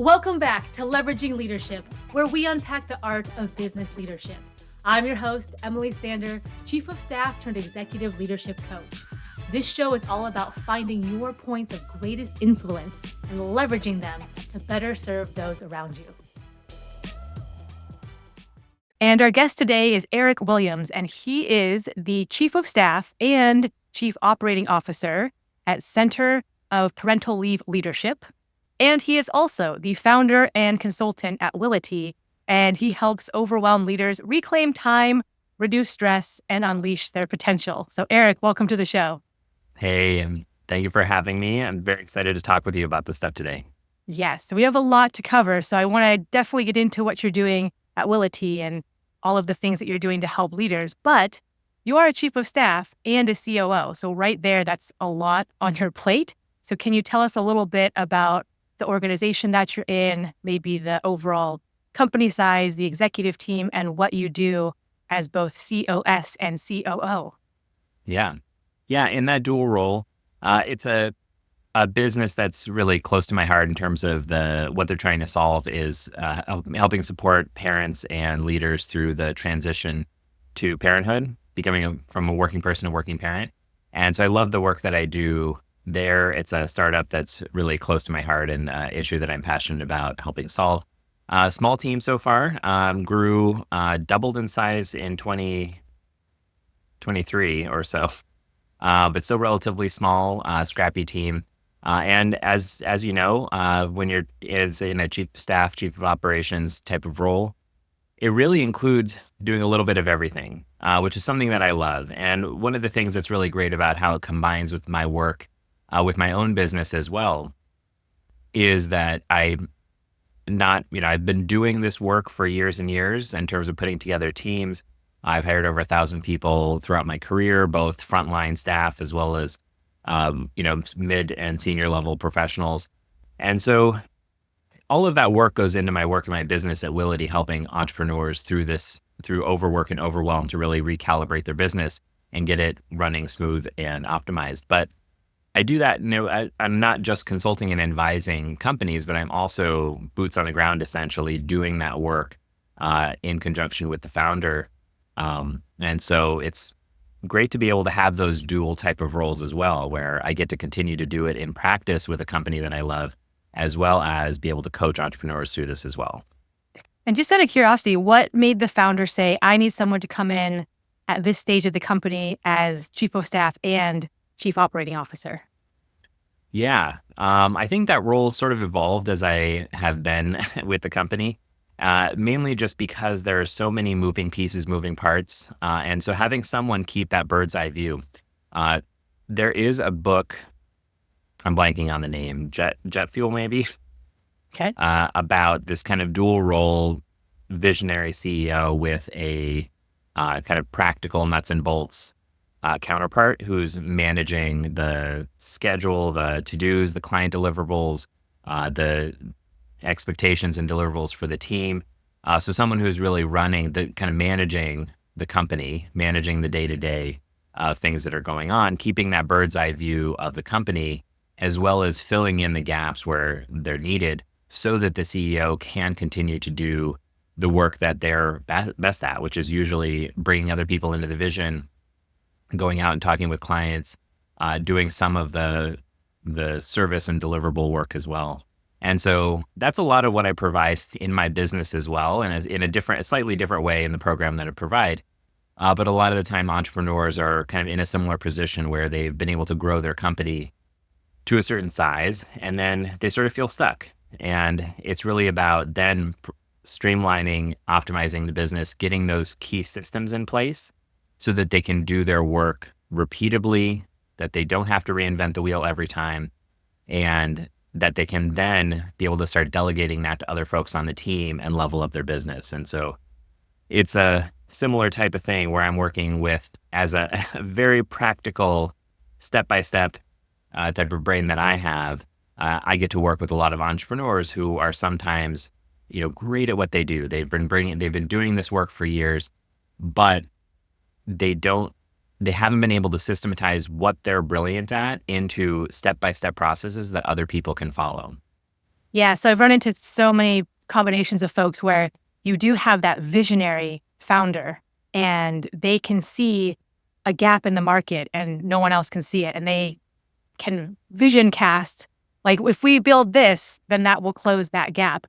Welcome back to Leveraging Leadership, where we unpack the art of business leadership. I'm your host, Emily Sander, Chief of Staff turned Executive Leadership Coach. This show is all about finding your points of greatest influence and leveraging them to better serve those around you. And our guest today is Eric Williams, and he is the Chief of Staff and Chief Operating Officer at Center of Parental Leave Leadership. And he is also the founder and consultant at Wility, and he helps overwhelmed leaders reclaim time, reduce stress, and unleash their potential. So Eric, welcome to the show. Hey, thank you for having me. I'm very excited to talk with you about this stuff today. Yes, so we have a lot to cover. So I want to definitely get into what you're doing at Wility and all of the things that you're doing to help leaders. But you are a Chief of Staff and a COO. So right there, that's a lot on your plate. So can you tell us a little bit about the organization that you're in, maybe the overall company size, the executive team, and what you do as both COS and COO? Yeah. In that dual role, it's a business that's really close to my heart in terms of what they're trying to solve is helping support parents and leaders through the transition to parenthood, becoming from a working person to working parent. And so I love the work that I do there. It's a startup that's really close to my heart and issue that I'm passionate about helping solve. Small team so far, grew, doubled in size in 2023 or so, but still relatively small, scrappy team. And as you know, when you're in a chief of staff, chief of operations type of role, it really includes doing a little bit of everything, which is something that I love. And one of the things that's really great about how it combines with my work, with my own business as well, is that I've been doing this work for years and years in terms of putting together teams. I've hired over 1,000 people throughout my career, both frontline staff as well as, mid and senior level professionals. And so all of that work goes into my work in my business at Wility, helping entrepreneurs through overwork and overwhelm to really recalibrate their business and get it running smooth and optimized. But I do that, I'm not just consulting and advising companies, but I'm also boots on the ground, essentially doing that work in conjunction with the founder. And so it's great to be able to have those dual type of roles as well, where I get to continue to do it in practice with a company that I love, as well as be able to coach entrepreneurs through this as well. And just out of curiosity, what made the founder say, I need someone to come in at this stage of the company as Chief of Staff and Chief Operating Officer? Yeah, I think that role sort of evolved as I have been with the company, mainly just because there are so many moving pieces, moving parts. And so having someone keep that bird's eye view. There is a book, I'm blanking on the name, Jet Fuel maybe, Okay. about this kind of dual role visionary CEO with a kind of practical nuts and bolts counterpart who's managing the schedule, the to-dos, the client deliverables, the expectations and deliverables for the team. So someone who's really managing the company, managing the day-to-day things that are going on, keeping that bird's eye view of the company, as well as filling in the gaps where they're needed so that the CEO can continue to do the work that they're best at, which is usually bringing other people into the vision, going out and talking with clients, doing some of the service and deliverable work as well. And so that's a lot of what I provide in my business as well, and as in a slightly different way in the program that I provide. But a lot of the time, entrepreneurs are kind of in a similar position where they've been able to grow their company to a certain size, and then they sort of feel stuck. And it's really about then streamlining, optimizing the business, getting those key systems in place so that they can do their work repeatably, that they don't have to reinvent the wheel every time, and that they can then be able to start delegating that to other folks on the team and level up their business. And so it's a similar type of thing where I'm working with, as a very practical, step-by-step type of brain that I have. I get to work with a lot of entrepreneurs who are sometimes, great at what they do. They've been doing this work for years, but they haven't been able to systematize what they're brilliant at into step-by-step processes that other people can follow. Yeah. So I've run into so many combinations of folks where you do have that visionary founder and they can see a gap in the market and no one else can see it. And they can vision cast, like, if we build this, then that will close that gap.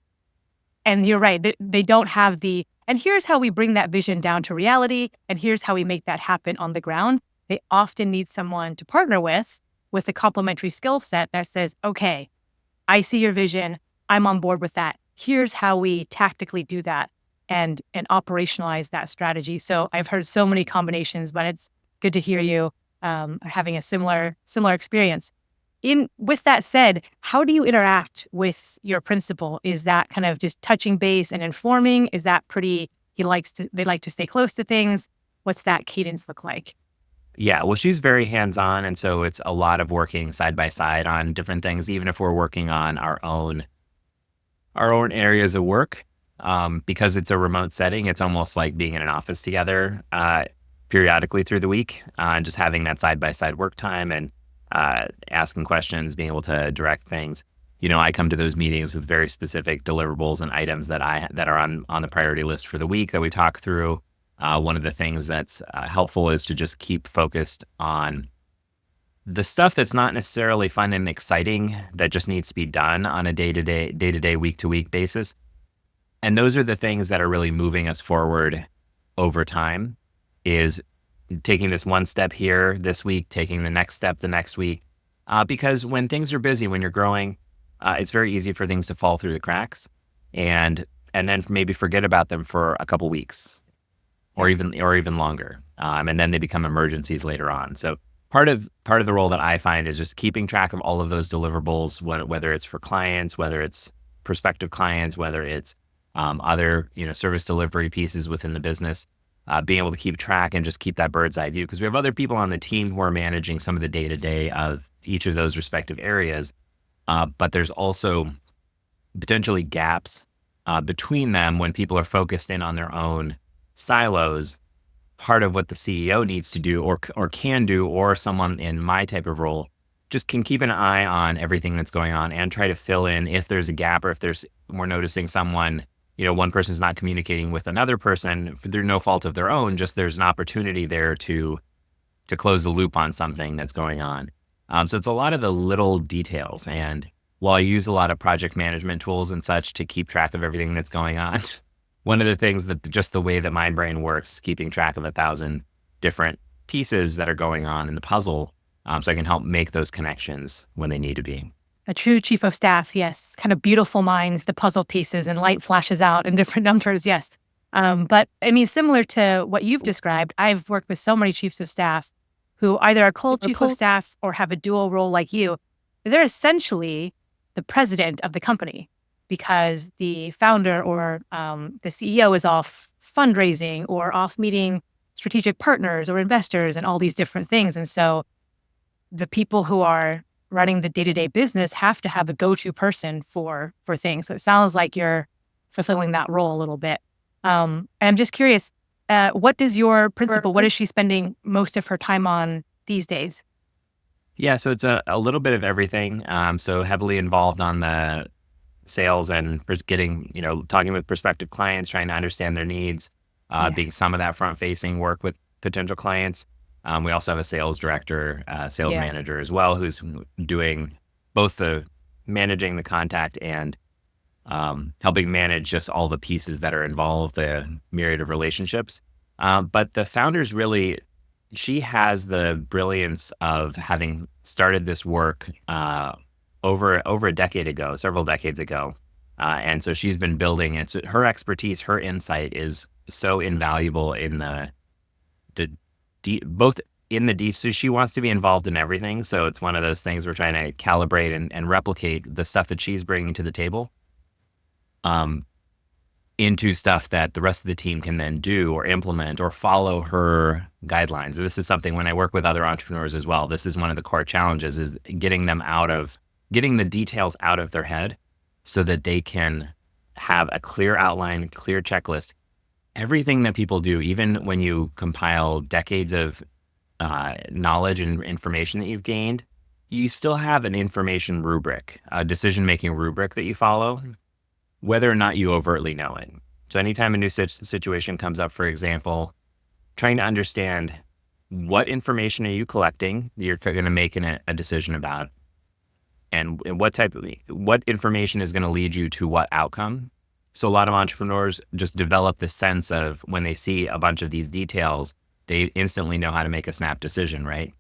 And you're right, they don't have and here's how we bring that vision down to reality. And here's how we make that happen on the ground. They often need someone to partner with a complementary skill set that says, okay, I see your vision. I'm on board with that. Here's how we tactically do that and operationalize that strategy. So I've heard so many combinations, but it's good to hear you having a similar experience. With that said, how do you interact with your principal? Is that kind of just touching base and informing? Is that pretty? They like to stay close to things. What's that cadence look like? Yeah, well, she's very hands-on, and so it's a lot of working side by side on different things, even if we're working on our own areas of work. Because it's a remote setting, it's almost like being in an office together periodically through the week, and just having that side by side work time and asking questions, being able to direct things. I come to those meetings with very specific deliverables and items that are on the priority list for the week that we talk through. One of the things that's helpful is to just keep focused on the stuff that's not necessarily fun and exciting that just needs to be done on a day-to-day, week-to-week basis. And those are the things that are really moving us forward over time, is taking this one step here this week, taking the next step the next week. Because when things are busy, when you're growing, it's very easy for things to fall through the cracks and then maybe forget about them for a couple weeks or even longer. And then they become emergencies later on. So part of the role that I find is just keeping track of all of those deliverables, whether it's for clients, whether it's prospective clients, whether it's other service delivery pieces within the business, being able to keep track and just keep that bird's eye view, because we have other people on the team who are managing some of the day-to-day of each of those respective areas. But there's also potentially gaps between them when people are focused in on their own silos. Part of what the CEO needs to do or can do, or someone in my type of role, just can keep an eye on everything that's going on and try to fill in if there's a gap, or if we're noticing someone, one person's not communicating with another person through no fault of their own, just there's an opportunity there to close the loop on something that's going on. So it's a lot of the little details. And while I use a lot of project management tools and such to keep track of everything that's going on, one of the things that just the way that my brain works, keeping track of 1,000 different pieces that are going on in the puzzle, so I can help make those connections when they need to be. A true chief of staff, yes. Kind of beautiful minds, the puzzle pieces, and light flashes out in different numbers, yes. But I mean, similar to what you've described, I've worked with so many chiefs of staff who either are called chief of staff or have a dual role like you. They're essentially the president of the company, because the founder or the CEO is off fundraising or off meeting strategic partners or investors and all these different things. And so the people who are running the day-to-day business have to have a go-to person for things. So it sounds like you're fulfilling that role a little bit. And I'm just curious, what does your principal, what is she spending most of her time on these days? Yeah, so it's a little bit of everything. So heavily involved on the sales and getting, talking with prospective clients, trying to understand their needs, being some of that front-facing work with potential clients. We also have a sales director, sales manager as well, who's doing both the managing the contact and helping manage just all the pieces that are involved, the myriad of relationships. But the founder's really, she has the brilliance of having started this work over a decade ago, several decades ago. And so she's been building it. So her expertise, her insight is so invaluable in so she wants to be involved in everything. So it's one of those things we're trying to calibrate and replicate the stuff that she's bringing to the table into stuff that the rest of the team can then do or implement or follow her guidelines. This is something when I work with other entrepreneurs as well, this is one of the core challenges, is getting the details out of their head so that they can have a clear outline, clear checklist. Everything that people do, even when you compile decades of knowledge and information that you've gained, you still have an information rubric, a decision-making rubric that you follow, whether or not you overtly know it. So anytime a new situation comes up, for example, trying to understand what information are you collecting that you're going to make a decision about, and what information is going to lead you to what outcome. So a lot of entrepreneurs just develop the sense of when they see a bunch of these details, they instantly know how to make a snap decision, right?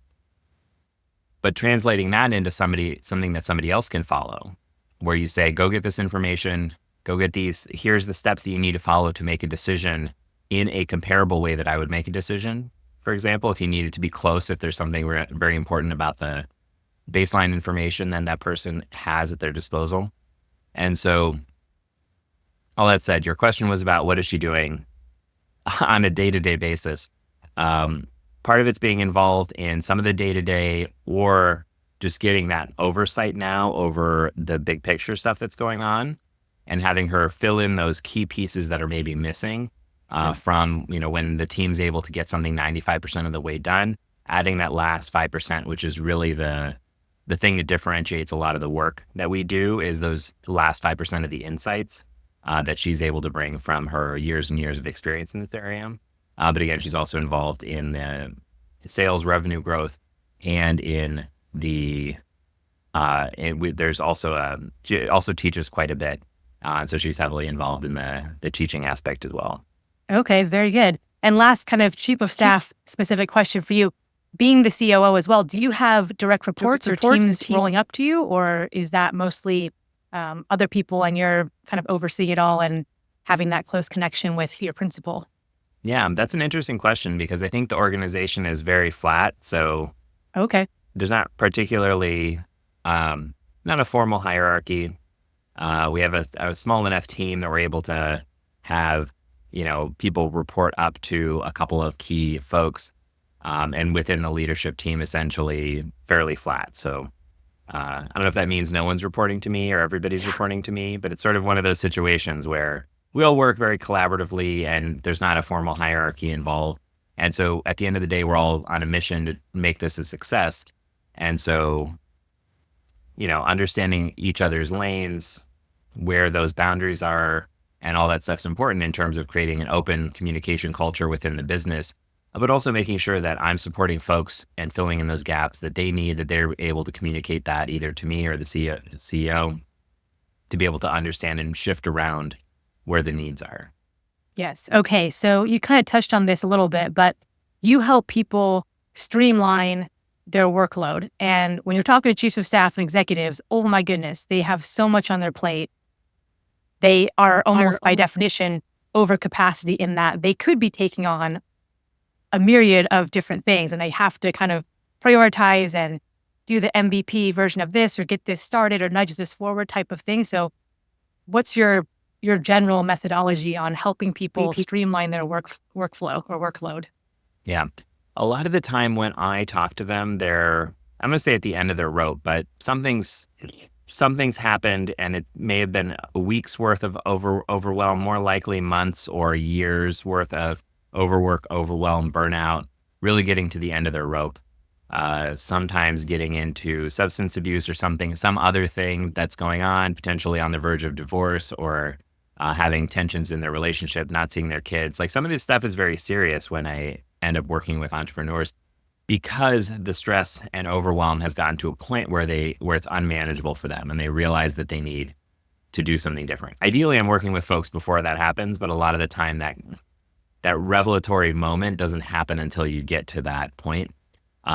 But translating that into something that somebody else can follow, where you say, go get this information, go get these, here's the steps that you need to follow to make a decision in a comparable way that I would make a decision. For example, if you needed to be close, if there's something very important about the baseline information then that person has at their disposal. And so all that said, your question was about what is she doing on a day-to-day basis. Part of it's being involved in some of the day-to-day or just getting that oversight now over the big picture stuff that's going on and having her fill in those key pieces that are maybe missing from, when the team's able to get something 95% of the way done, adding that last 5%, which is really the thing that differentiates a lot of the work that we do, is those last 5% of the insights that she's able to bring from her years and years of experience in this area. But again, she's also involved in the sales revenue growth and in the, there's also, she also teaches quite a bit. So she's heavily involved in the teaching aspect as well. Okay, very good. And last kind of chief of staff specific question for you. Being the COO as well, do you have direct reports or teams rolling up to you, or is that mostly other people and you're kind of overseeing it all and having that close connection with your principal? Yeah, that's an interesting question because I think the organization is very flat. So okay, there's not particularly, not a formal hierarchy. We have a small enough team that we're able to have, people report up to a couple of key folks. And within the leadership team, essentially fairly flat. So I don't know if that means no one's reporting to me or everybody's reporting to me, but it's sort of one of those situations where we all work very collaboratively and there's not a formal hierarchy involved. And so at the end of the day, we're all on a mission to make this a success. And so, understanding each other's lanes, where those boundaries are, and all that stuff's important in terms of creating an open communication culture within the business, but also making sure that I'm supporting folks and filling in those gaps that they need, that they're able to communicate that either to me or the CEO to be able to understand and shift around where the needs are. Yes. Okay. So you kind of touched on this a little bit, but you help people streamline their workload. And when you're talking to chiefs of staff and executives, oh my goodness, they have so much on their plate. They are almost by definition over capacity in that they could be taking on a myriad of different things, and they have to kind of prioritize and do the MVP version of this or get this started or nudge this forward type of thing. So what's your general methodology on helping people streamline their workflow or workload? Yeah. A lot of the time when I talk to them, I'm going to say at the end of their rope, but something's happened and it may have been a week's worth of overwhelm, more likely months or years worth of overwork, overwhelm, burnout, really getting to the end of their rope. Sometimes getting into substance abuse or some other thing that's going on, potentially on the verge of divorce or having tensions in their relationship, not seeing their kids. Like some of this stuff is very serious when I end up working with entrepreneurs because the stress and overwhelm has gotten to a point where it's unmanageable for them and they realize that they need to do something different. Ideally, I'm working with folks before that happens, but a lot of the time that revelatory moment doesn't happen until you get to that point.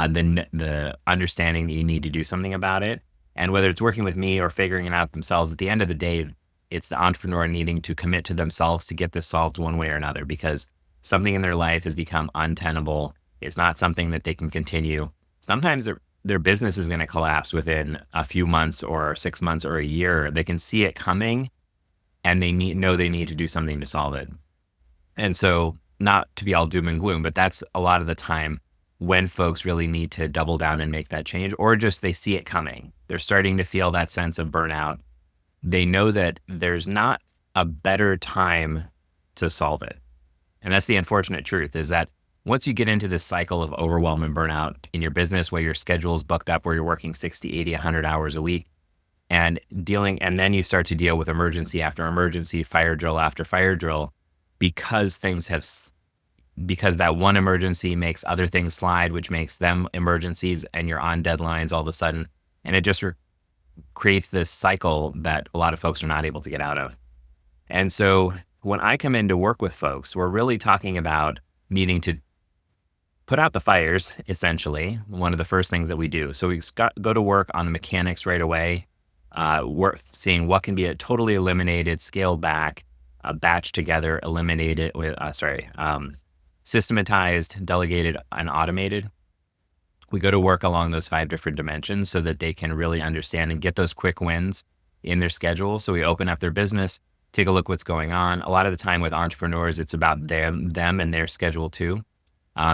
Then the understanding that you need to do something about it. And whether it's working with me or figuring it out themselves, at the end of the day, it's the entrepreneur needing to commit to themselves to get this solved one way or another because something in their life has become untenable. It's not something that they can continue. Sometimes their business is going to collapse within a few months or 6 months or a year. They can see it coming and they know they need to do something to solve it. And so not to be all doom and gloom, but that's a lot of the time when folks really need to double down and make that change, or just they see it coming. They're starting to feel that sense of burnout. They know that there's not a better time to solve it. And that's the unfortunate truth is that once you get into this cycle of overwhelm and burnout in your business where your schedule is booked up, where you're working 60, 80, 100 hours a week, and then you start to deal with emergency after emergency, fire drill after fire drill, because because that one emergency makes other things slide, which makes them emergencies, and you're on deadlines all of a sudden. And it just creates this cycle that a lot of folks are not able to get out of. And so when I come in to work with folks, we're really talking about needing to put out the fires, essentially, one of the first things that we do. So we go to work on the mechanics right away, seeing what can be totally eliminated, scaled back, batched together, eliminated with, systematized, delegated, and automated. We go to work along those 5 different dimensions so that they can really understand and get those quick wins in their schedule. So we open up their business, take a look what's going on. A lot of the time with entrepreneurs, it's about them and their schedule too,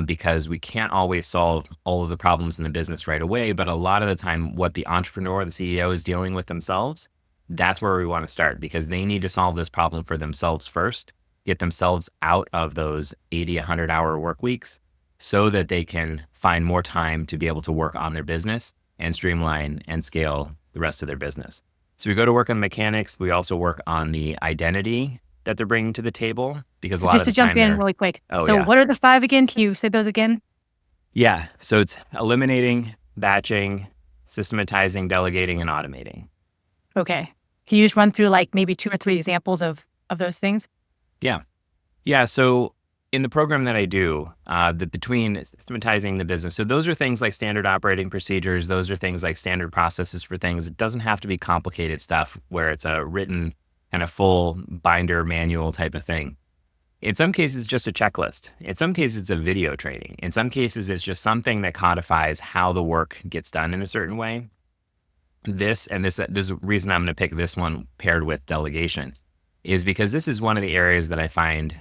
because we can't always solve all of the problems in the business right away. But a lot of the time, what the entrepreneur, the CEO is dealing with themselves, that's where we want to start, because they need to solve this problem for themselves first, get themselves out of those 80, 100-hour work weeks so that they can find more time to be able to work on their business and streamline and scale the rest of their business. So we go to work on mechanics. We also work on the identity that they're bringing to the table, because a lot Just of the to jump time in really quick. So yeah. what are the 5 again? Can you say those again? Yeah. So it's eliminating, batching, systematizing, delegating, and automating. Okay. Can you just run through like maybe 2 or 3 examples of those things? Yeah. Yeah. So in the program that I do, between systematizing the business, so those are things like standard operating procedures. Those are things like standard processes for things. It doesn't have to be complicated stuff where it's a written kind of full binder manual type of thing. In some cases, just a checklist. In some cases, it's a video training. In some cases, it's just something that codifies how the work gets done in a certain way. This is the reason I'm going to pick this one paired with delegation, is because this is one of the areas that I find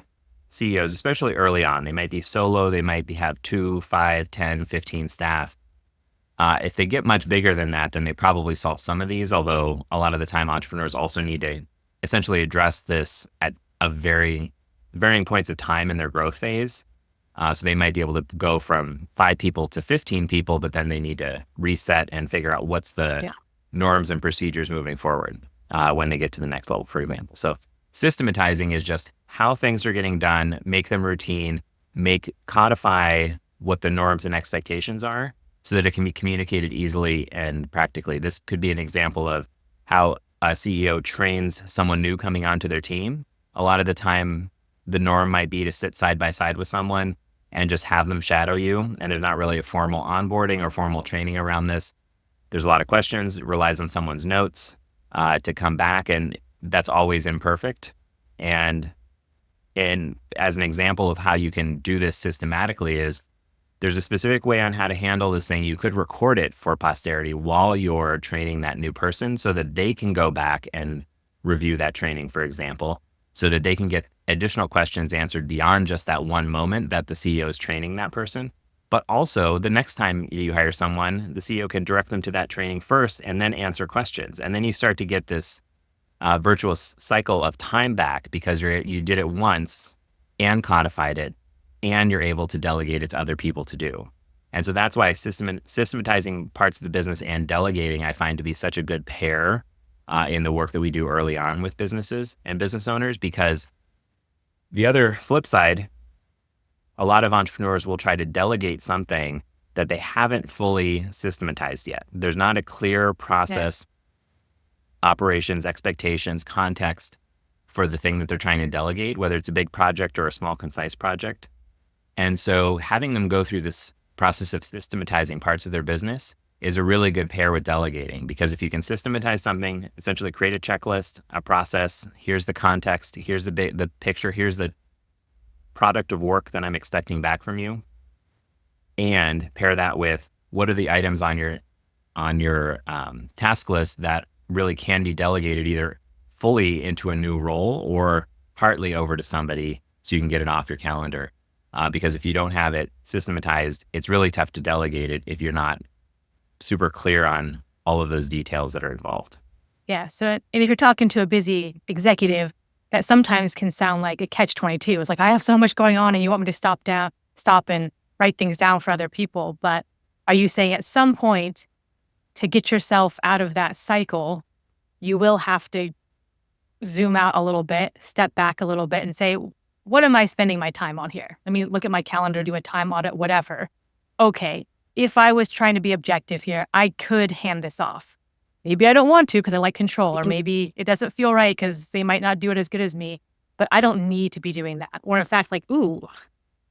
CEOs, especially early on, they might be solo, they might have 2, 5, 10, 15 staff. If they get much bigger than that, then they probably solve some of these, although a lot of the time entrepreneurs also need to essentially address this at a varying points of time in their growth phase. So they might be able to go from 5 people to 15 people, but then they need to reset and figure out what's the norms and procedures moving forward when they get to the next level, for example. So systematizing is just how things are getting done, make them routine, codify what the norms and expectations are so that it can be communicated easily and practically. This could be an example of how a CEO trains someone new coming onto their team. A lot of the time, the norm might be to sit side by side with someone and just have them shadow you. And there's not really a formal onboarding or formal training around this. There's a lot of questions. It relies on someone's notes to come back, and that's always imperfect. And as an example of how you can do this systematically is there's a specific way on how to handle this thing. You could record it for posterity while you're training that new person so that they can go back and review that training, for example, so that they can get additional questions answered beyond just that one moment that the CEO is training that person. But also the next time you hire someone, the CEO can direct them to that training first and then answer questions. And then you start to get this virtuous cycle of time back because you did it once and codified it, and you're able to delegate it to other people to do. And so that's why systematizing parts of the business and delegating I find to be such a good pair in the work that we do early on with businesses and business owners, because the other flip side, a lot of entrepreneurs will try to delegate something that they haven't fully systematized yet. There's not a clear process, operations, expectations, context for the thing that they're trying to delegate, whether it's a big project or a small, concise project. And so having them go through this process of systematizing parts of their business is a really good pair with delegating, because if you can systematize something, essentially create a checklist, a process, here's the context, here's the picture, here's the product of work that I'm expecting back from you, and pair that with what are the items on your task list that really can be delegated either fully into a new role or partly over to somebody so you can get it off your calendar. Because if you don't have it systematized, it's really tough to delegate it if you're not super clear on all of those details that are involved. Yeah. So, and if you're talking to a busy executive, that sometimes can sound like a catch-22. It's like, I have so much going on and you want me to stop and write things down for other people. But are you saying at some point to get yourself out of that cycle, you will have to zoom out a little bit, step back a little bit and say, what am I spending my time on here? Let me look at my calendar, do a time audit, whatever. Okay, if I was trying to be objective here, I could hand this off. Maybe I don't want to because I like control, or maybe it doesn't feel right because they might not do it as good as me, but I don't need to be doing that. Or in fact, like, ooh,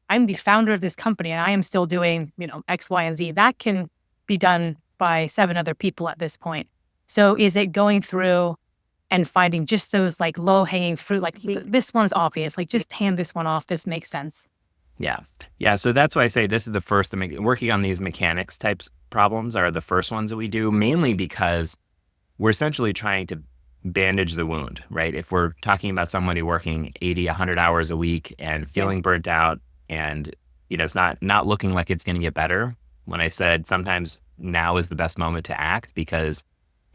I'm the founder of this company and I am still doing, X, Y, and Z. That can be done by 7 other people at this point. So is it going through and finding just those like low hanging fruit, like this one's obvious, like just hand this one off. This makes sense. Yeah. Yeah. So that's why I say this is the first, working on these mechanics types problems are the first ones that we do, mainly because we're essentially trying to bandage the wound, right? If we're talking about somebody working 80, 100 hours a week and feeling burnt out and, it's not looking like it's going to get better. When I said sometimes now is the best moment to act because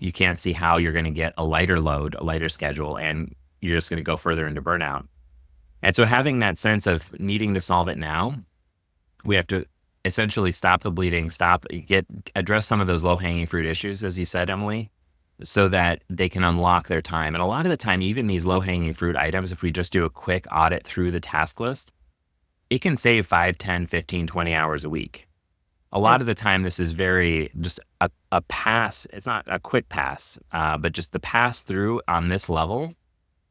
you can't see how you're going to get a lighter load, a lighter schedule, and you're just going to go further into burnout. And so having that sense of needing to solve it now, we have to essentially stop the bleeding, address some of those low-hanging fruit issues, as you said, Emily, so that they can unlock their time. And a lot of the time, even these low-hanging fruit items, if we just do a quick audit through the task list, it can save 5, 10, 15, 20 hours a week. A lot of the time, this is very just a pass. It's not a quick pass, but just the pass through on this level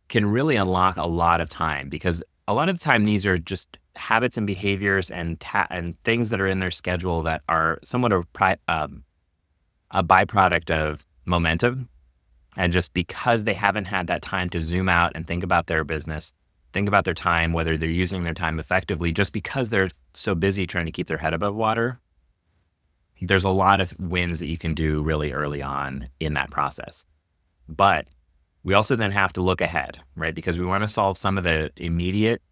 can really unlock a lot of time, because a lot of the time these are just habits and behaviors and things that are in their schedule that are somewhat of a byproduct of momentum. And just because they haven't had that time to zoom out and think about their business, think about their time, whether they're using their time effectively, just because they're so busy trying to keep their head above water, there's a lot of wins that you can do really early on in that process. But we also then have to look ahead, right? Because we want to solve some of the immediate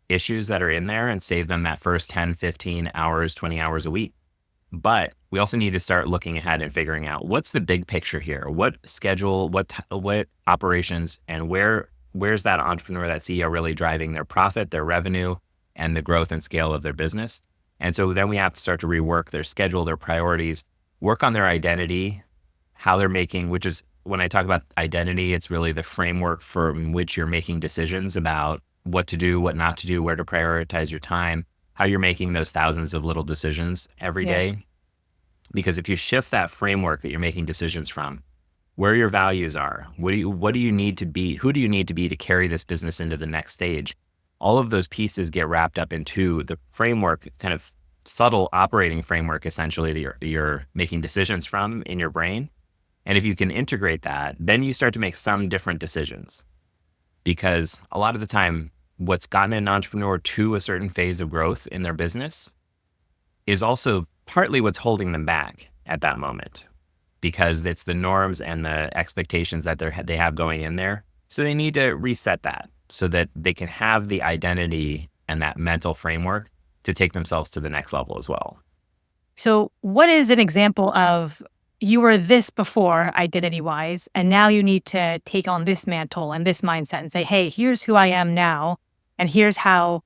issues that are in there and save them that first 10, 15 hours, 20 hours a week. But we also need to start looking ahead and figuring out what's the big picture here, what schedule, what operations, and where's that entrepreneur, that CEO really driving their profit, their revenue, and the growth and scale of their business. And so then we have to start to rework their schedule, their priorities, work on their identity, how they're making, which is, when I talk about identity, it's really the framework from which you're making decisions about what to do, what not to do, where to prioritize your time, how you're making those thousands of little decisions every day. Because if you shift that framework that you're making decisions from, where your values are, what do you need to be, who do you need to be to carry this business into the next stage? All of those pieces get wrapped up into the framework, kind of subtle operating framework, essentially, that you're making decisions from in your brain. And if you can integrate that, then you start to make some different decisions. Because a lot of the time, what's gotten an entrepreneur to a certain phase of growth in their business is also partly what's holding them back at that moment, because it's the norms and the expectations that they have going in there. So they need to reset that so that they can have the identity and that mental framework to take themselves to the next level as well. So what is an example of, you were this before identity-wise, and now you need to take on this mantle and this mindset and say, hey, here's who I am now, and here's how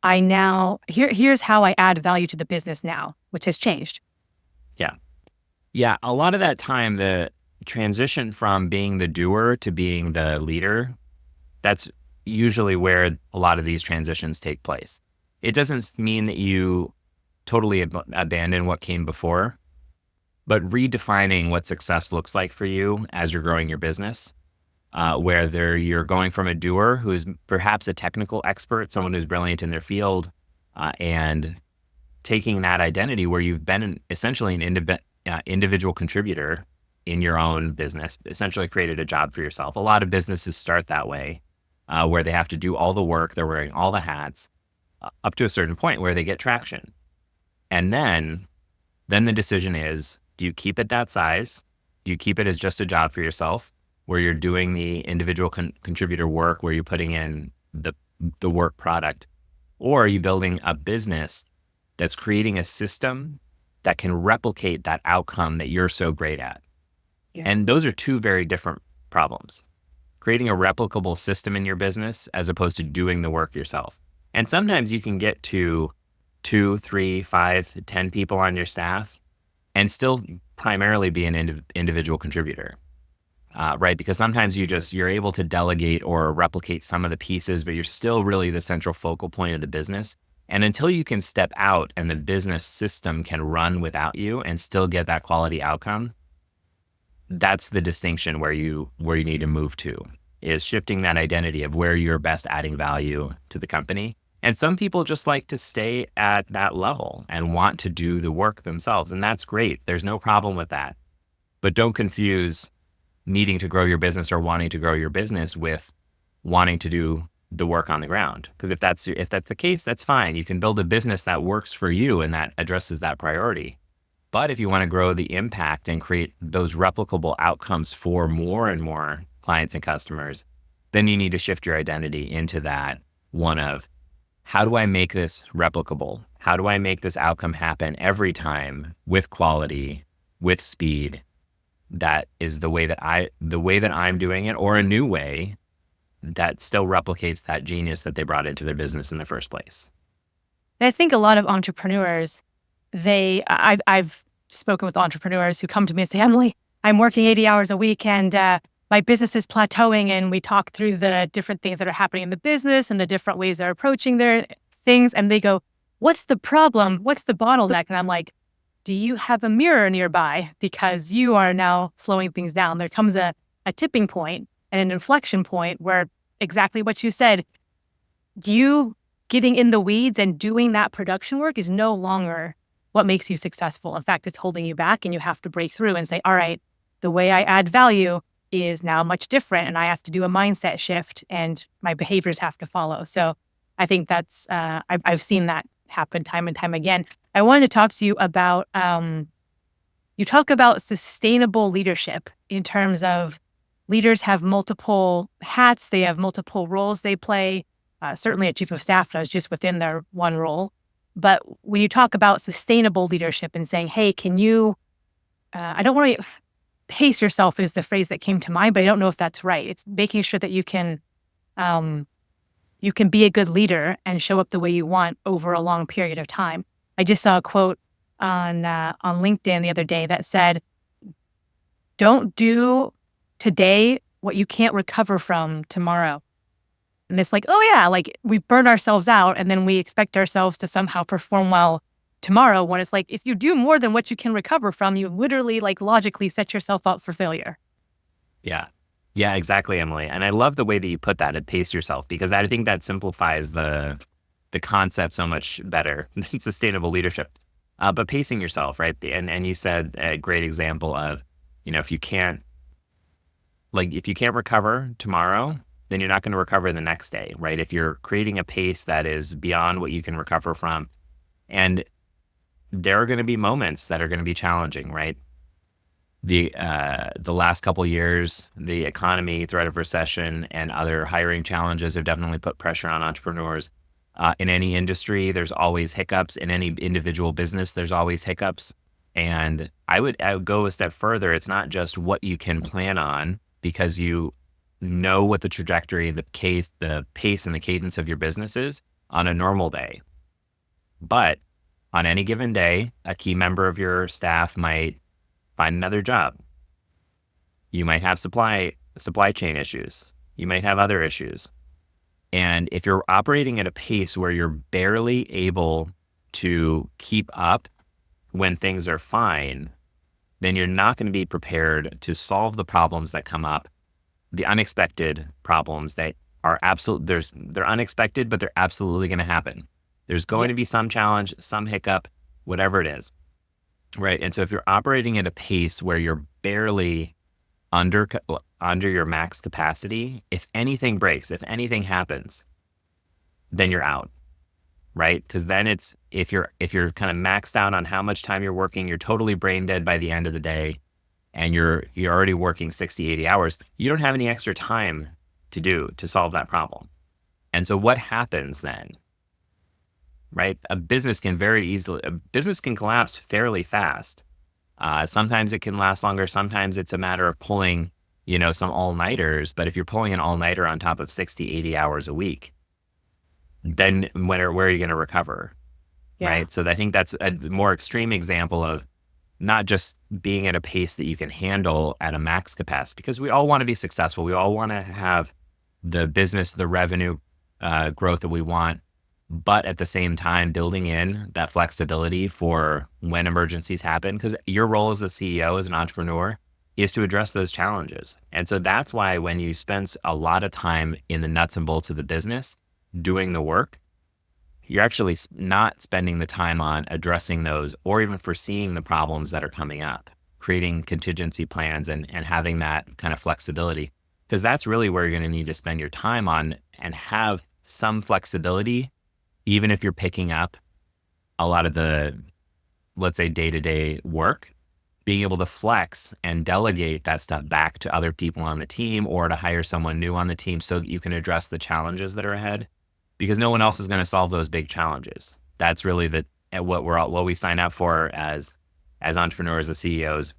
here's how I add value to the business now, which has changed. Yeah. Yeah. A lot of that time, the transition from being the doer to being the leader, that's usually where a lot of these transitions take place. It doesn't mean that you totally abandon what came before, but redefining what success looks like for you as you're growing your business, whether you're going from a doer who's perhaps a technical expert, someone who's brilliant in their field, and taking that identity where you've been essentially an individual contributor in your own business, essentially created a job for yourself. A lot of businesses start that way, where they have to do all the work, they're wearing all the hats, up to a certain point where they get traction. And then the decision is, do you keep it that size? Do you keep it as just a job for yourself, where you're doing the individual contributor work, where you're putting in the work product? Or are you building a business that's creating a system that can replicate that outcome that you're so great at? Yeah. And those are two very different problems. Creating a replicable system in your business as opposed to doing the work yourself. And sometimes you can get to 2, 3, 5, 10 people on your staff and still primarily be an individual contributor, right? Because sometimes you're able to delegate or replicate some of the pieces, but you're still really the central focal point of the business. And until you can step out and the business system can run without you and still get that quality outcome, that's the distinction where you need to move to, is shifting that identity of where you're best adding value to the company. And some people just like to stay at that level and want to do the work themselves. And that's great. There's no problem with that. But don't confuse needing to grow your business or wanting to grow your business with wanting to do the work on the ground. Because if that's the case, that's fine. You can build a business that works for you and that addresses that priority. But if you want to grow the impact and create those replicable outcomes for more and more clients and customers, then you need to shift your identity into that one of, how do I make this replicable? How do I make this outcome happen every time with quality, with speed? That is the way that I'm doing it, or a new way that still replicates that genius that they brought into their business in the first place. I think a lot of entrepreneurs, I've spoken with entrepreneurs who come to me and say, Emily, I'm working 80 hours a week and my business is plateauing. And we talk through the different things that are happening in the business and the different ways they're approaching their things. And they go, what's the problem? What's the bottleneck? And I'm like, do you have a mirror nearby? Because you are now slowing things down. There comes a tipping point and an inflection point where exactly what you said, you getting in the weeds and doing that production work is no longer what makes you successful. In fact, it's holding you back, and you have to break through and say, all right, the way I add value is now much different, and I have to do a mindset shift, and my behaviors have to follow. So I think that's, I've seen that happen time and time again. I wanted to talk to you about, you talk about sustainable leadership in terms of leaders have multiple hats, they have multiple roles they play. Certainly a chief of staff does just within their one role. But when you talk about sustainable leadership and saying, hey, can you, I don't want to pace yourself is the phrase that came to mind, but I don't know if that's right. It's making sure that you can be a good leader and show up the way you want over a long period of time. I just saw a quote on LinkedIn the other day that said, don't do today what you can't recover from tomorrow. And it's like, oh yeah, like we burn ourselves out and then we expect ourselves to somehow perform well tomorrow, when it's like, if you do more than what you can recover from, you literally like logically set yourself up for failure. Yeah. Yeah, exactly, Emily. And I love the way that you put that, at pace yourself, because I think that simplifies the concept so much better than sustainable leadership. But pacing yourself, right? And you said a great example of, if you can't recover tomorrow, then you're not going to recover the next day, right? If you're creating a pace that is beyond what you can recover from, and there are going to be moments that are going to be challenging, right? The last couple of years, the economy, threat of recession, and other hiring challenges have definitely put pressure on entrepreneurs. In any industry, there's always hiccups. In any individual business, there's always hiccups. And I would go a step further. It's not just what you can plan on, because you know what the trajectory, the pace, and the cadence of your business is on a normal day. But on any given day, a key member of your staff might find another job. You might have supply chain issues. You might have other issues. And if you're operating at a pace where you're barely able to keep up when things are fine, then you're not going to be prepared to solve the problems that come up, the unexpected problems that are they're unexpected, but they're absolutely going to happen. There's going to be some challenge, some hiccup, whatever it is, right? And so if you're operating at a pace where you're barely under your max capacity, if anything breaks, if anything happens, then you're out, right? Because then if you're kind of maxed out on how much time you're working, you're totally brain dead by the end of the day, and you're already working 60, 80 hours, you don't have any extra time to solve that problem. And so what happens then, right? A business can collapse fairly fast. Sometimes it can last longer. Sometimes it's a matter of pulling, some all-nighters. But if you're pulling an all-nighter on top of 60, 80 hours a week, then where are you going to recover? Yeah. right? So I think that's a more extreme example of not just being at a pace that you can handle at a max capacity, because we all want to be successful. We all want to have the business, the revenue growth that we want, but at the same time, building in that flexibility for when emergencies happen. Because your role as a CEO, as an entrepreneur, is to address those challenges. And so that's why when you spend a lot of time in the nuts and bolts of the business doing the work, you're actually not spending the time on addressing those or even foreseeing the problems that are coming up, creating contingency plans and having that kind of flexibility. Because that's really where you're going to need to spend your time on and have some flexibility, even if you're picking up a lot of the, let's say, day-to-day work, being able to flex and delegate that stuff back to other people on the team or to hire someone new on the team so that you can address the challenges that are ahead, because no one else is going to solve those big challenges. That's really what we sign up for as entrepreneurs, as CEOs,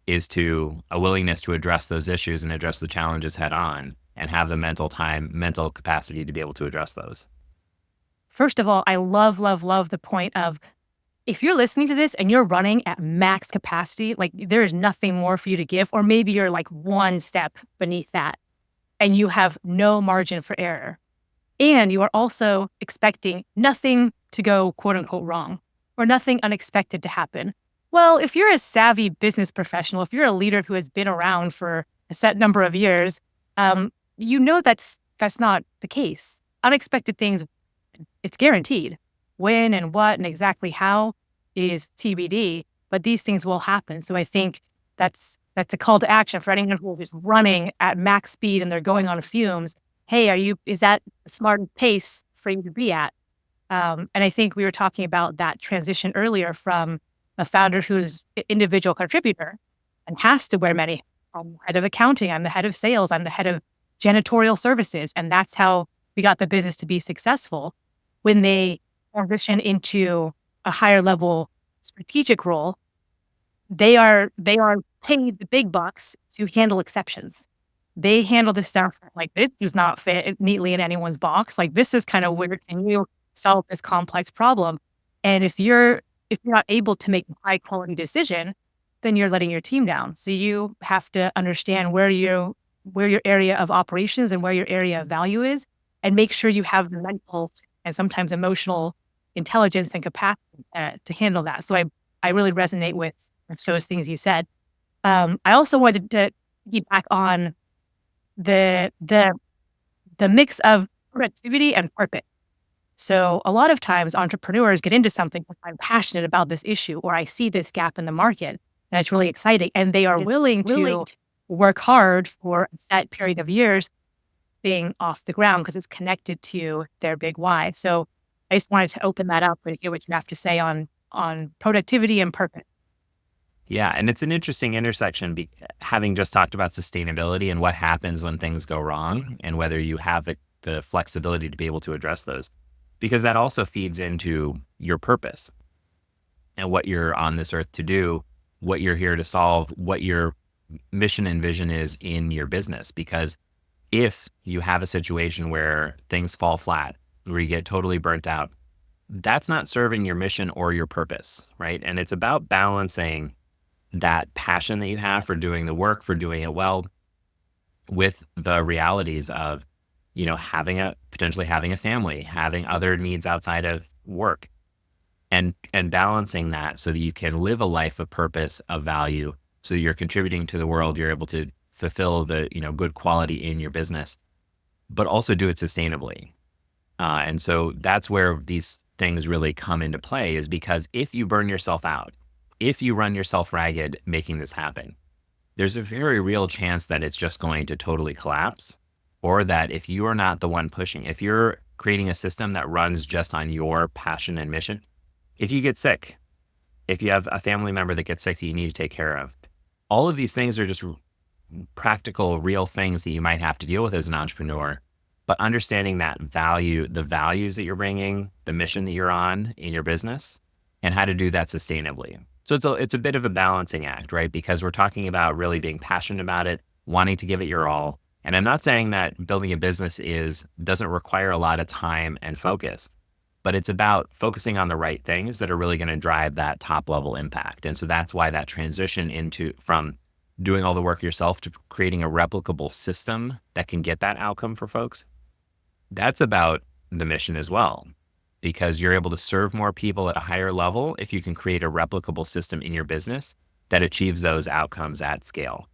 is to a willingness to address those issues and address the challenges head on and have the mental capacity to be able to address those. First of all, I love, love, love the point of, if you're listening to this and you're running at max capacity, like there is nothing more for you to give, or maybe you're like one step beneath that and you have no margin for error. And you are also expecting nothing to go quote unquote wrong or nothing unexpected to happen. Well, if you're a savvy business professional, if you're a leader who has been around for a set number of years, you know that's not the case. Unexpected things, it's guaranteed. When and what and exactly how is TBD, but these things will happen. So I think that's a call to action for anyone who is running at max speed and they're going on fumes. Hey, is that a smart pace for you to be at? And I think we were talking about that transition earlier from a founder who's an individual contributor and has to wear many. I'm head of accounting, I'm the head of sales, I'm the head of janitorial services. And that's how we got the business to be successful. When they transition into a higher level strategic role, they are paid the big bucks to handle exceptions. They handle the stuff like, this does not fit neatly in anyone's box. Like, this is kind of weird. Can you solve this complex problem? And if you're not able to make a high quality decision, then you're letting your team down. So you have to understand where your area of operations and where your area of value is, and make sure you have the mental and sometimes emotional intelligence and capacity to handle that. So I really resonate with those things you said. I also wanted to get back on the mix of productivity and purpose. So a lot of times entrepreneurs get into something because I'm passionate about this issue, or I see this gap in the market and it's really exciting, and they are willing to work hard for a set period of years being off the ground because it's connected to their big why. So I just wanted to open that up and hear what you have to say on productivity and purpose. Yeah, and it's an interesting intersection, having just talked about sustainability and what happens when things go wrong and whether you have the flexibility to be able to address those, because that also feeds into your purpose and what you're on this earth to do, what you're here to solve, what your mission and vision is in your business. Because if you have a situation where things fall flat, where you get totally burnt out, that's not serving your mission or your purpose, right? And it's about balancing that passion that you have for doing the work, for doing it well, with the realities of, potentially having a family, having other needs outside of work, and balancing that so that you can live a life of purpose, of value, so that you're contributing to the world, you're able to fulfill the, good quality in your business, but also do it sustainably. And so that's where these things really come into play, is because if you burn yourself out, if you run yourself ragged making this happen, there's a very real chance that it's just going to totally collapse, or that if you are not the one pushing, if you're creating a system that runs just on your passion and mission, if you get sick, if you have a family member that gets sick that you need to take care of, all of these things are just practical, real things that you might have to deal with as an entrepreneur. But understanding that value, the values that you're bringing, the mission that you're on in your business, and how to do that sustainably. So it's a bit of a balancing act, right? Because we're talking about really being passionate about it, wanting to give it your all. And I'm not saying that building a business doesn't require a lot of time and focus, but it's about focusing on the right things that are really going to drive that top level impact. And so that's why that transition from doing all the work yourself to creating a replicable system that can get that outcome for folks. That's about the mission as well, because you're able to serve more people at a higher level if you can create a replicable system in your business that achieves those outcomes at scale,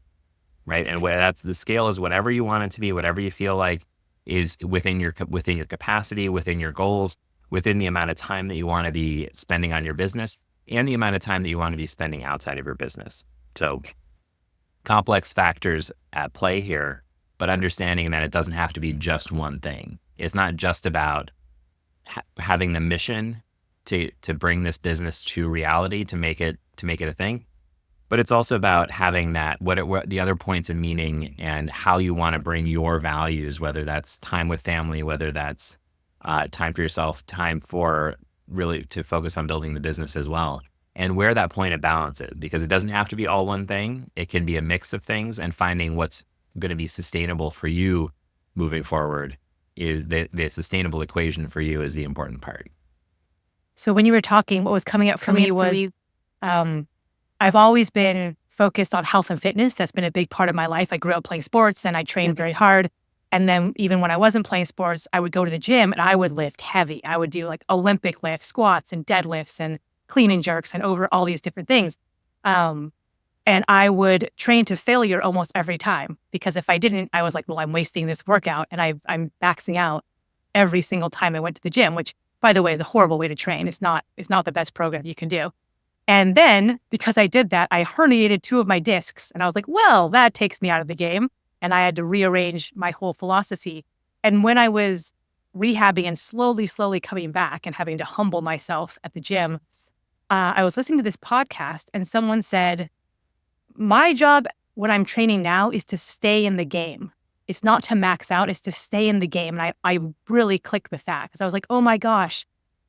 right? And that's the scale is whatever you want it to be, whatever you feel like is within your capacity, within your goals, within the amount of time that you want to be spending on your business and the amount of time that you want to be spending outside of your business. So complex factors at play here, but understanding that it doesn't have to be just one thing. It's not just about having the mission to bring this business to reality, to make it a thing, but it's also about having that what the other points of meaning and how you want to bring your values, whether that's time with family, whether that's time for yourself, time for really to focus on building the business as well, and where that point of balance is, because it doesn't have to be all one thing. It can be a mix of things, and finding what's going to be sustainable for you moving forward is the sustainable equation for you is the important part. So when you were talking, what was coming up for me was I've always been focused on health and fitness. That's been a big part of my life. I grew up playing sports and I trained very hard. And then even when I wasn't playing sports, I would go to the gym and I would lift heavy. I would do like Olympic lifts, squats and deadlifts and clean and jerks and over all these different things. And I would train to failure almost every time, because if I didn't, I was like, well, I'm wasting this workout and I'm maxing out every single time I went to the gym, which, by the way, is a horrible way to train. It's not the best program you can do. And then because I did that, I herniated 2 of my discs. And I was like, well, that takes me out of the game. And I had to rearrange my whole philosophy. And when I was rehabbing and slowly coming back and having to humble myself at the gym, I was listening to this podcast and someone said, my job when I'm training now is to stay in the game. It's not to max out, it's to stay in the game. And I really clicked with that because I was like, oh my gosh,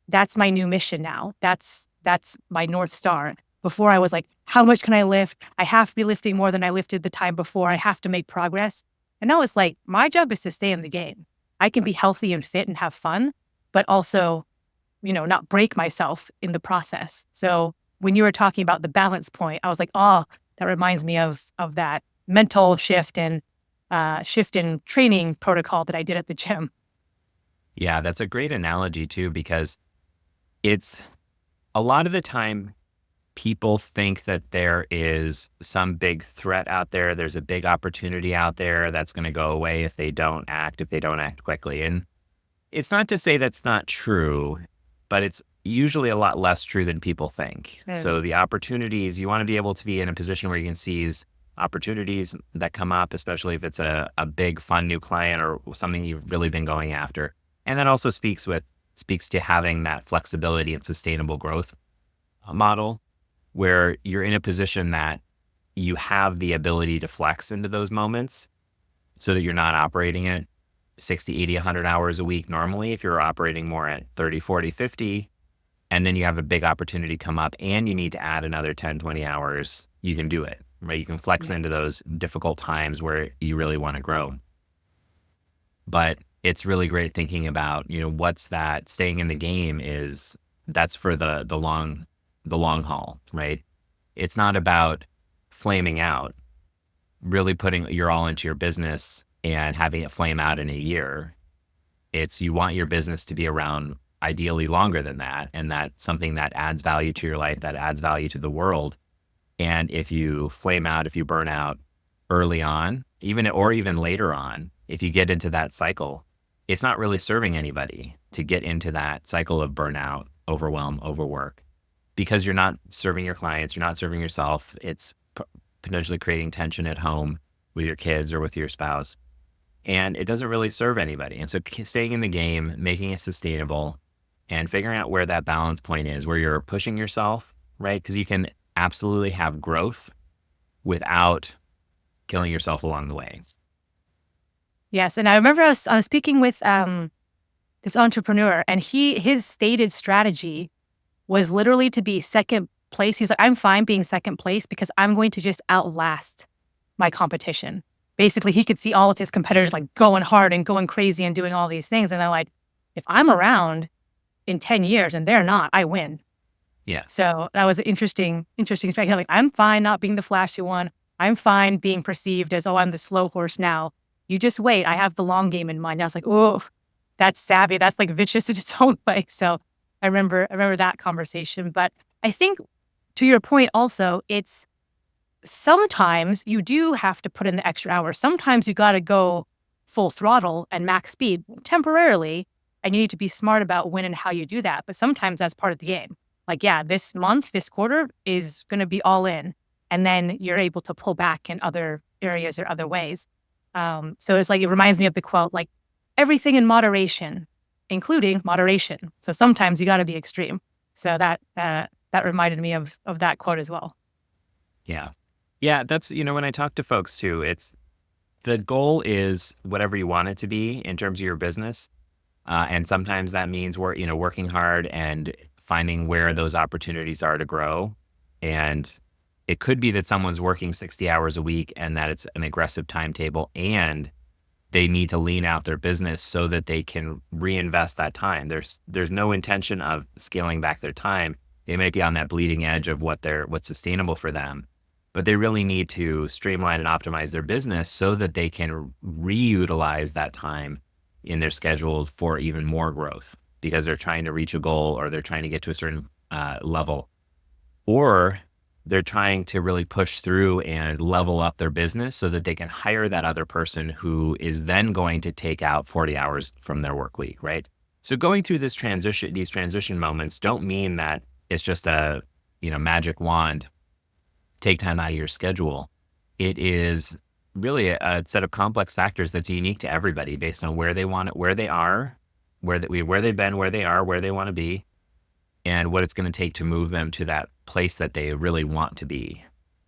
that's my new mission now. That's my North Star. Before I was like, how much can I lift? I have to be lifting more than I lifted the time before. I have to make progress. And now it's like, my job is to stay in the game. I can be healthy and fit and have fun, but also, not break myself in the process. So when you were talking about the balance point, I was like, oh, that reminds me of that mental shift and shift in training protocol that I did at the gym. Yeah, that's a great analogy too, because it's a lot of the time people think that there is some big threat out there. There's a big opportunity out there that's going to go away if they don't act quickly. And it's not to say that's not true, but it's usually a lot less true than people think. So the opportunities, you want to be able to be in a position where you can seize opportunities that come up, especially if it's a big, fun new client or something you've really been going after. And that also speaks to having that flexibility and sustainable growth model, where you're in a position that you have the ability to flex into those moments so that you're not operating at 60, 80, 100 hours a week normally. If you're operating more at 30, 40, 50, and then you have a big opportunity come up and you need to add another 10, 20 hours, you can do it, right? You can flex into those difficult times where you really want to grow. But it's really great thinking about, what's that staying in the game that's for the long haul, right? It's not about flaming out, really putting your all into your business and having it flame out in a year. It's you want your business to be around ideally longer than that. And that's something that adds value to your life, that adds value to the world. And if you flame out, if you burn out early on, even later on, if you get into that cycle, it's not really serving anybody to get into that cycle of burnout, overwhelm, overwork, because you're not serving your clients, you're not serving yourself. It's potentially creating tension at home with your kids or with your spouse. And it doesn't really serve anybody. And so staying in the game, making it sustainable, and figuring out where that balance point is, where you're pushing yourself, right? Because you can absolutely have growth without killing yourself along the way. Yes. And I remember I was speaking with this entrepreneur, and his stated strategy was literally to be second place. He's like, I'm fine being second place because I'm going to just outlast my competition. Basically, he could see all of his competitors like going hard and going crazy and doing all these things. And they're like, if I'm around, in 10 years and they're not, I win. Yeah. So that was an interesting strategy. Like, I'm fine not being the flashy one. I'm fine being perceived as, oh, I'm the slow horse now. You just wait. I have the long game in mind. I was like, oh, that's savvy. That's like vicious in its own way. So I remember that conversation. But I think to your point also, it's sometimes you do have to put in the extra hours. Sometimes you got to go full throttle and max speed temporarily. And you need to be smart about when and how you do that. But sometimes that's part of the game. Like, yeah, this month, this quarter is going to be all in. And then you're able to pull back in other areas or other ways. So it's like, it reminds me of the quote, like, everything in moderation, including moderation. So sometimes you got to be extreme. So that reminded me of that quote as well. Yeah. Yeah. That's, when I talk to folks too, it's the goal is whatever you want it to be in terms of your business. And sometimes that means working hard and finding where those opportunities are to grow. And it could be that someone's working 60 hours a week and that it's an aggressive timetable and they need to lean out their business so that they can reinvest that time. There's no intention of scaling back their time. They might be on that bleeding edge of what's sustainable for them, but they really need to streamline and optimize their business so that they can reutilize that time in their schedule for even more growth because they're trying to reach a goal or they're trying to get to a certain level, or they're trying to really push through and level up their business so that they can hire that other person who is then going to take out 40 hours from their work week, right? So going through these transition moments don't mean that it's just a, magic wand, take time out of your schedule. It is really a set of complex factors that's unique to everybody based on where they want it, where they are, where they've been, where they are, where they want to be, and what it's going to take to move them to that place that they really want to be.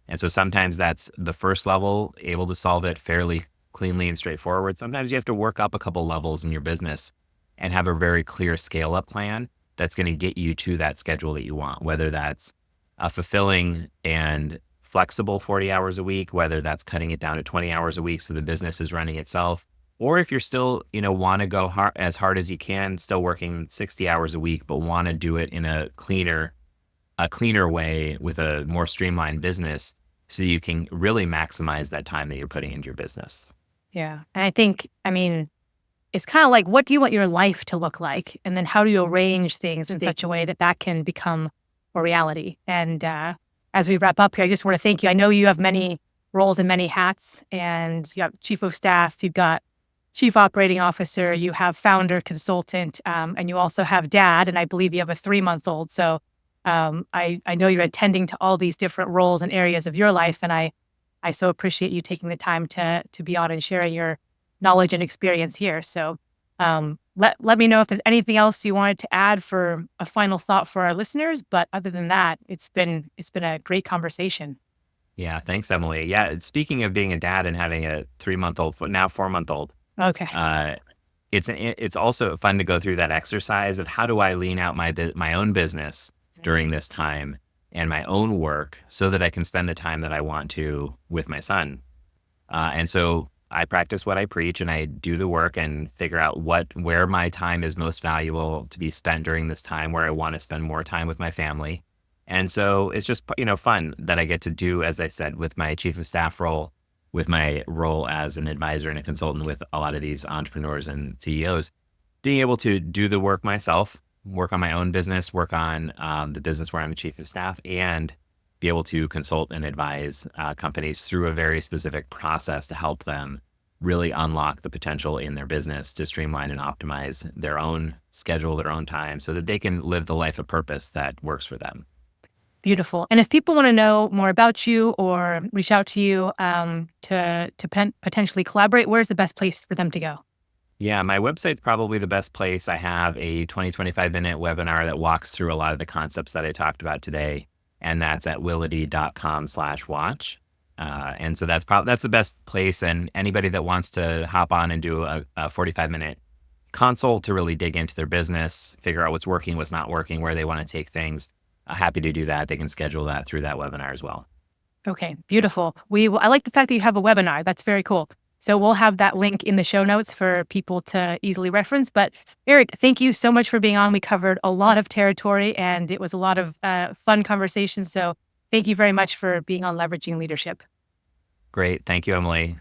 And so sometimes that's the first level, able to solve it fairly cleanly and straightforward. Sometimes you have to work up a couple levels in your business and have a very clear scale up plan that's going to get you to that schedule that you want, whether that's a fulfilling and flexible 40 hours a week, whether that's cutting it down to 20 hours a week so the business is running itself, or if you're still, want to go as hard as you can, still working 60 hours a week, but want to do it in a cleaner way with a more streamlined business so you can really maximize that time that you're putting into your business. Yeah. And I think, it's kind of like, what do you want your life to look like? And then how do you arrange things in such a way that can become a reality? And as we wrap up here, I just want to thank you. I know you have many roles and many hats, and you have chief of staff, you've got chief operating officer, you have founder, consultant, and you also have dad, and I believe you have a 3-month-old. So I know you're attending to all these different roles and areas of your life, and I so appreciate you taking the time to be on and sharing your knowledge and experience here. So let me know if there's anything else you wanted to add for a final thought for our listeners. But other than that, it's been a great conversation. Yeah, thanks, Emily. Yeah, speaking of being a dad and having a 3-month-old, now 4-month-old, okay, it's also fun to go through that exercise of how do I lean out my own business during this time and my own work so that I can spend the time that I want to with my son. And so I practice what I preach and I do the work and figure out where my time is most valuable to be spent during this time, where I want to spend more time with my family. And so it's just, fun that I get to do, as I said, with my chief of staff role, with my role as an advisor and a consultant with a lot of these entrepreneurs and CEOs, being able to do the work myself, work on my own business, work on the business where I'm the chief of staff, and be able to consult and advise companies through a very specific process to help them really unlock the potential in their business to streamline and optimize their own schedule, their own time, so that they can live the life of purpose that works for them. Beautiful. And if people want to know more about you or reach out to you to potentially collaborate, where's the best place for them to go? Yeah, my website's probably the best place. I have a 20-25-minute webinar that walks through a lot of the concepts that I talked about today, and that's at willity.com/watch. And so that's the best place. And anybody that wants to hop on and do a 45-minute consult to really dig into their business, figure out what's working, what's not working, where they want to take things, happy to do that. They can schedule that through that webinar as well. Okay, beautiful. I like the fact that you have a webinar. That's very cool. So we'll have that link in the show notes for people to easily reference. But Eric, thank you so much for being on. We covered a lot of territory and it was a lot of fun conversations. So thank you very much for being on Leveraging Leadership. Great. Thank you, Emily.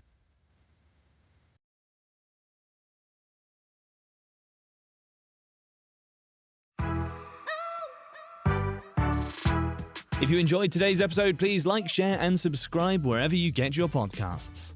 If you enjoyed today's episode, please like, share, and subscribe wherever you get your podcasts.